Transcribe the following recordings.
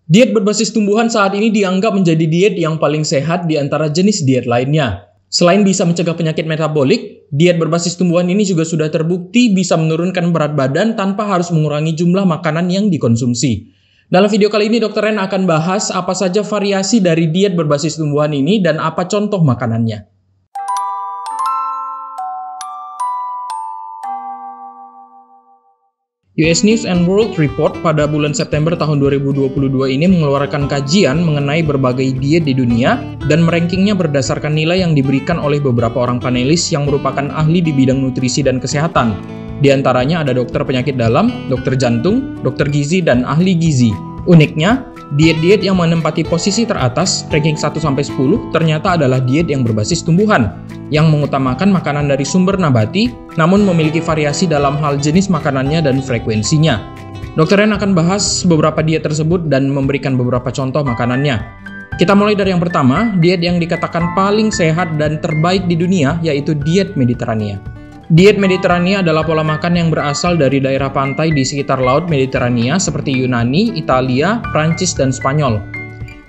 Diet berbasis tumbuhan saat ini dianggap menjadi diet yang paling sehat di antara jenis diet lainnya. Selain bisa mencegah penyakit metabolik, diet berbasis tumbuhan ini juga sudah terbukti bisa menurunkan berat badan tanpa harus mengurangi jumlah makanan yang dikonsumsi. Dalam video kali ini, Dr. Ren akan bahas apa saja variasi dari diet berbasis tumbuhan ini dan apa contoh makanannya. US News & World Report pada bulan September tahun 2022 ini mengeluarkan kajian mengenai berbagai diet di dunia dan merankingnya berdasarkan nilai yang diberikan oleh beberapa orang panelis yang merupakan ahli di bidang nutrisi dan kesehatan. Di antaranya ada dokter penyakit dalam, dokter jantung, dokter gizi, dan ahli gizi. Uniknya, diet-diet yang menempati posisi teratas, ranking 1-10, ternyata adalah diet yang berbasis tumbuhan, yang mengutamakan makanan dari sumber nabati, namun memiliki variasi dalam hal jenis makanannya dan frekuensinya. Dr. Ren akan bahas beberapa diet tersebut dan memberikan beberapa contoh makanannya. Kita mulai dari yang pertama, diet yang dikatakan paling sehat dan terbaik di dunia, yaitu diet Mediterania. Diet Mediterania adalah pola makan yang berasal dari daerah pantai di sekitar Laut Mediterania seperti Yunani, Italia, Prancis, dan Spanyol.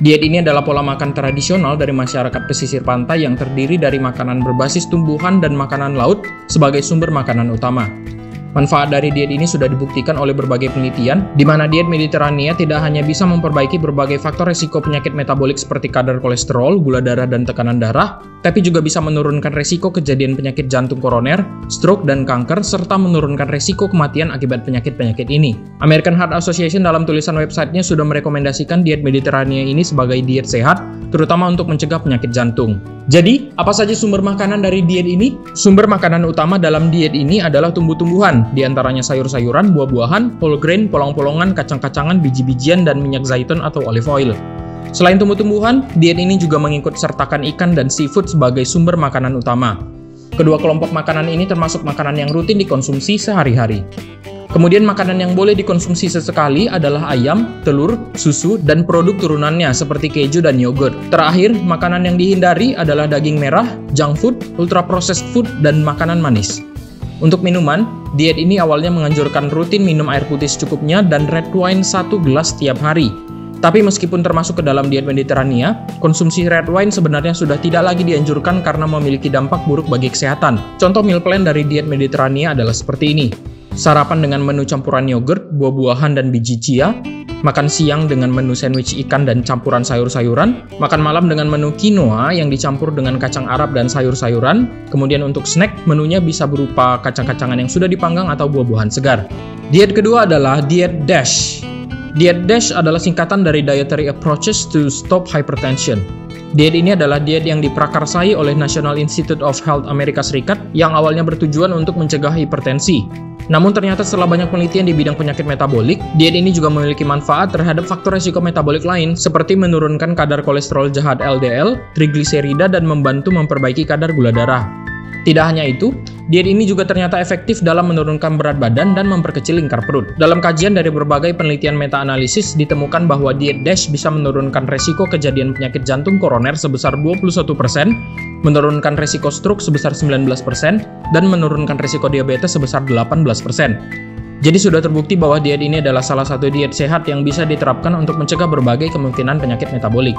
Diet ini adalah pola makan tradisional dari masyarakat pesisir pantai yang terdiri dari makanan berbasis tumbuhan dan makanan laut sebagai sumber makanan utama. Manfaat dari diet ini sudah dibuktikan oleh berbagai penelitian, di mana diet Mediterania tidak hanya bisa memperbaiki berbagai faktor resiko penyakit metabolik seperti kadar kolesterol, gula darah, dan tekanan darah, tapi juga bisa menurunkan resiko kejadian penyakit jantung koroner, stroke, dan kanker, serta menurunkan resiko kematian akibat penyakit-penyakit ini. American Heart Association dalam tulisan websitenya sudah merekomendasikan diet Mediterania ini sebagai diet sehat, terutama untuk mencegah penyakit jantung. Jadi, apa saja sumber makanan dari diet ini? Sumber makanan utama dalam diet ini adalah tumbuh-tumbuhan, di antaranya sayur-sayuran, buah-buahan, whole grain, polong-polongan, kacang-kacangan, biji-bijian, dan minyak zaitun atau olive oil. Selain tumbuh-tumbuhan, diet ini juga mengikut sertakan ikan dan seafood sebagai sumber makanan utama. Kedua kelompok makanan ini termasuk makanan yang rutin dikonsumsi sehari-hari. Kemudian makanan yang boleh dikonsumsi sesekali adalah ayam, telur, susu, dan produk turunannya seperti keju dan yogurt. Terakhir, makanan yang dihindari adalah daging merah, junk food, ultra-processed food, dan makanan manis. Untuk minuman, diet ini awalnya menganjurkan rutin minum air putih secukupnya dan red wine 1 gelas setiap hari. Tapi meskipun termasuk ke dalam diet Mediterania, konsumsi red wine sebenarnya sudah tidak lagi dianjurkan karena memiliki dampak buruk bagi kesehatan. Contoh meal plan dari diet Mediterania adalah seperti ini. Sarapan dengan menu campuran yogurt, buah-buahan, dan biji chia. Makan siang dengan menu sandwich ikan dan campuran sayur-sayuran. Makan malam dengan menu quinoa yang dicampur dengan kacang Arab dan sayur-sayuran. Kemudian untuk snack, menunya bisa berupa kacang-kacangan yang sudah dipanggang atau buah-buahan segar. Diet kedua adalah diet DASH. Diet DASH adalah singkatan dari Dietary Approaches to Stop Hypertension. Diet ini adalah diet yang diprakarsai oleh National Institute of Health Amerika Serikat yang awalnya bertujuan untuk mencegah hipertensi. Namun ternyata setelah banyak penelitian di bidang penyakit metabolik, diet ini juga memiliki manfaat terhadap faktor resiko metabolik lain seperti menurunkan kadar kolesterol jahat LDL, trigliserida, dan membantu memperbaiki kadar gula darah. Tidak hanya itu, diet ini juga ternyata efektif dalam menurunkan berat badan dan memperkecil lingkar perut. Dalam kajian dari berbagai penelitian meta-analisis, ditemukan bahwa diet DASH bisa menurunkan resiko kejadian penyakit jantung koroner sebesar 21%, menurunkan resiko stroke sebesar 19%, dan menurunkan resiko diabetes sebesar 18%. Jadi sudah terbukti bahwa diet ini adalah salah satu diet sehat yang bisa diterapkan untuk mencegah berbagai kemungkinan penyakit metabolik.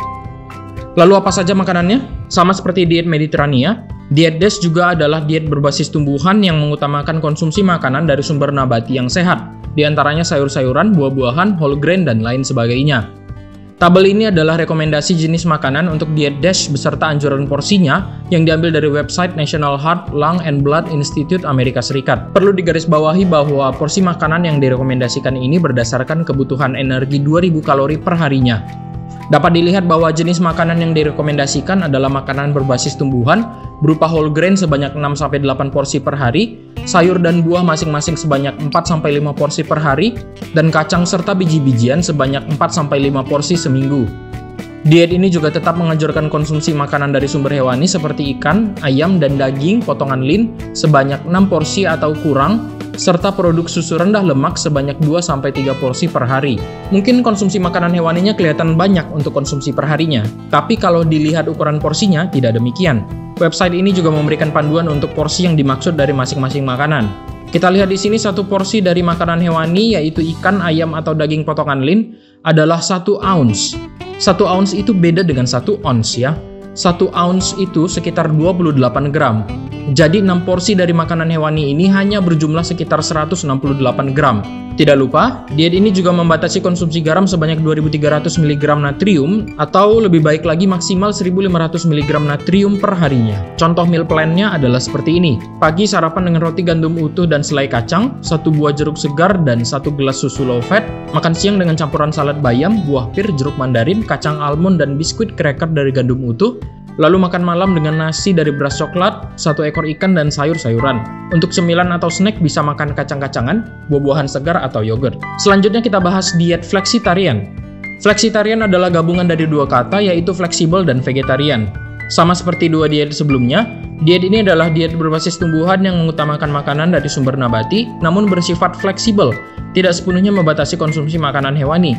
Lalu apa saja makanannya? Sama seperti diet Mediterania, diet DASH juga adalah diet berbasis tumbuhan yang mengutamakan konsumsi makanan dari sumber nabati yang sehat, di antaranya sayur-sayuran, buah-buahan, whole grain, dan lain sebagainya. Tabel ini adalah rekomendasi jenis makanan untuk diet DASH beserta anjuran porsinya yang diambil dari website National Heart, Lung, and Blood Institute Amerika Serikat. Perlu digarisbawahi bahwa porsi makanan yang direkomendasikan ini berdasarkan kebutuhan energi 2000 kalori per harinya. Dapat dilihat bahwa jenis makanan yang direkomendasikan adalah makanan berbasis tumbuhan berupa whole grain sebanyak 6-8 porsi per hari, sayur dan buah masing-masing sebanyak 4-5 porsi per hari, dan kacang serta biji-bijian sebanyak 4-5 porsi seminggu. Diet ini juga tetap menganjurkan konsumsi makanan dari sumber hewani seperti ikan, ayam, dan daging potongan lean sebanyak 6 porsi atau kurang, serta produk susu rendah lemak sebanyak 2-3 porsi per hari. Mungkin konsumsi makanan hewaninya kelihatan banyak untuk konsumsi per harinya, tapi kalau dilihat ukuran porsinya tidak demikian. Website ini juga memberikan panduan untuk porsi yang dimaksud dari masing-masing makanan. Kita lihat di sini satu porsi dari makanan hewani yaitu ikan, ayam atau daging potongan lean adalah 1 ounce. 1 ounce itu beda dengan 1 ounce ya. 1 ounce itu sekitar 28 gram. Jadi 6 porsi dari makanan hewani ini hanya berjumlah sekitar 168 gram. Tidak lupa, diet ini juga membatasi konsumsi garam sebanyak 2300 mg natrium atau lebih baik lagi maksimal 1500 mg natrium per harinya. Contoh meal plan-nya adalah seperti ini. Pagi sarapan dengan roti gandum utuh dan selai kacang, 1 buah jeruk segar dan 1 gelas susu low fat. Makan siang dengan campuran salad bayam, buah pir, jeruk mandarin, kacang almond dan biskuit cracker dari gandum utuh. Lalu makan malam dengan nasi dari beras coklat, 1 ekor ikan dan sayur-sayuran. Untuk cemilan atau snack bisa makan kacang-kacangan, buah-buahan segar atau yogurt. Selanjutnya kita bahas diet flexitarian. Flexitarian adalah gabungan dari 2 kata yaitu fleksibel dan vegetarian. Sama seperti 2 diet sebelumnya, diet ini adalah diet berbasis tumbuhan yang mengutamakan makanan dari sumber nabati namun bersifat fleksibel, tidak sepenuhnya membatasi konsumsi makanan hewani.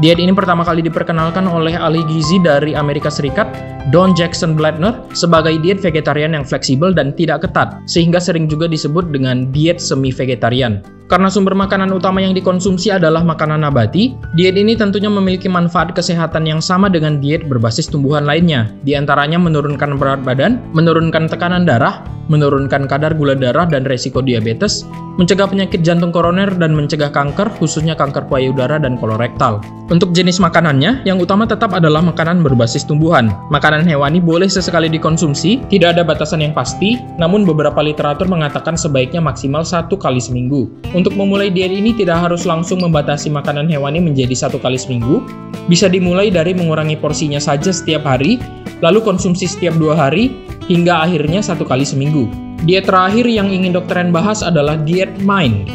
Diet ini pertama kali diperkenalkan oleh ahli gizi dari Amerika Serikat, Don Jackson Blatner, sebagai diet vegetarian yang fleksibel dan tidak ketat, sehingga sering juga disebut dengan diet semi-vegetarian. Karena sumber makanan utama yang dikonsumsi adalah makanan nabati, diet ini tentunya memiliki manfaat kesehatan yang sama dengan diet berbasis tumbuhan lainnya, di antaranya menurunkan berat badan, menurunkan tekanan darah, menurunkan kadar gula darah dan resiko diabetes, mencegah penyakit jantung koroner dan mencegah kanker, khususnya kanker payudara dan kolorektal. Untuk jenis makanannya, yang utama tetap adalah makanan berbasis tumbuhan. Makanan hewani boleh sesekali dikonsumsi, tidak ada batasan yang pasti, namun beberapa literatur mengatakan sebaiknya maksimal 1 kali seminggu. Untuk memulai diet ini tidak harus langsung membatasi makanan hewani menjadi 1 kali seminggu, bisa dimulai dari mengurangi porsinya saja setiap hari, lalu konsumsi setiap 2 hari, hingga akhirnya 1 kali seminggu. Diet terakhir yang ingin Dr. Ren bahas adalah diet MIND.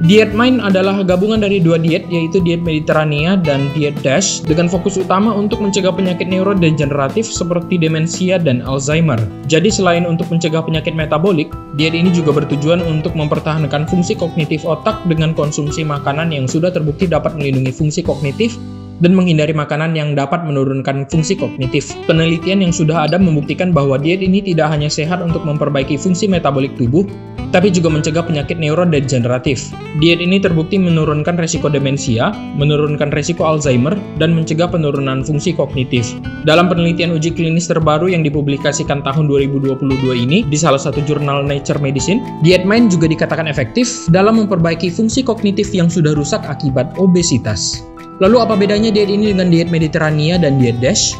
Diet MIND adalah gabungan dari 2 diet, yaitu diet Mediterania dan diet DASH, dengan fokus utama untuk mencegah penyakit neurodegeneratif seperti demensia dan Alzheimer. Jadi selain untuk mencegah penyakit metabolik, diet ini juga bertujuan untuk mempertahankan fungsi kognitif otak dengan konsumsi makanan yang sudah terbukti dapat melindungi fungsi kognitif dan menghindari makanan yang dapat menurunkan fungsi kognitif. Penelitian yang sudah ada membuktikan bahwa diet ini tidak hanya sehat untuk memperbaiki fungsi metabolik tubuh, tapi juga mencegah penyakit neurodegeneratif. Diet ini terbukti menurunkan resiko demensia, menurunkan resiko Alzheimer, dan mencegah penurunan fungsi kognitif. Dalam penelitian uji klinis terbaru yang dipublikasikan tahun 2022 ini di salah satu jurnal Nature Medicine, diet MIND juga dikatakan efektif dalam memperbaiki fungsi kognitif yang sudah rusak akibat obesitas. Lalu apa bedanya diet ini dengan diet Mediterania dan diet DASH?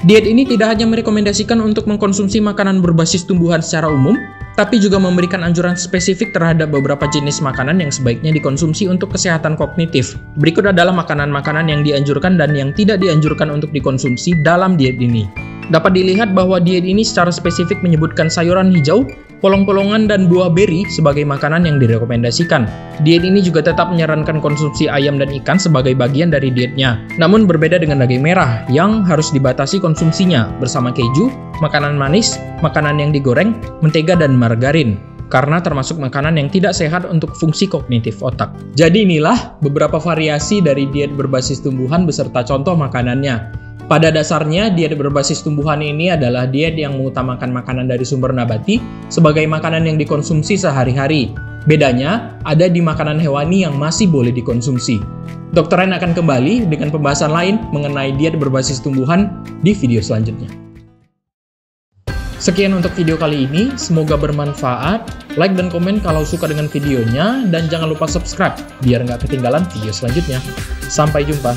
Diet ini tidak hanya merekomendasikan untuk mengkonsumsi makanan berbasis tumbuhan secara umum, tapi juga memberikan anjuran spesifik terhadap beberapa jenis makanan yang sebaiknya dikonsumsi untuk kesehatan kognitif. Berikut adalah makanan-makanan yang dianjurkan dan yang tidak dianjurkan untuk dikonsumsi dalam diet ini. Dapat dilihat bahwa diet ini secara spesifik menyebutkan sayuran hijau, polong-polongan, dan buah beri sebagai makanan yang direkomendasikan. Diet ini juga tetap menyarankan konsumsi ayam dan ikan sebagai bagian dari dietnya. Namun berbeda dengan daging merah yang harus dibatasi konsumsinya bersama keju, makanan manis, makanan yang digoreng, mentega, dan margarin, karena termasuk makanan yang tidak sehat untuk fungsi kognitif otak. Jadi inilah beberapa variasi dari diet berbasis tumbuhan beserta contoh makanannya. Pada dasarnya, diet berbasis tumbuhan ini adalah diet yang mengutamakan makanan dari sumber nabati sebagai makanan yang dikonsumsi sehari-hari. Bedanya ada di makanan hewani yang masih boleh dikonsumsi. Dr. Ren akan kembali dengan pembahasan lain mengenai diet berbasis tumbuhan di video selanjutnya. Sekian untuk video kali ini, semoga bermanfaat. Like dan komen kalau suka dengan videonya, dan jangan lupa subscribe biar nggak ketinggalan video selanjutnya. Sampai jumpa.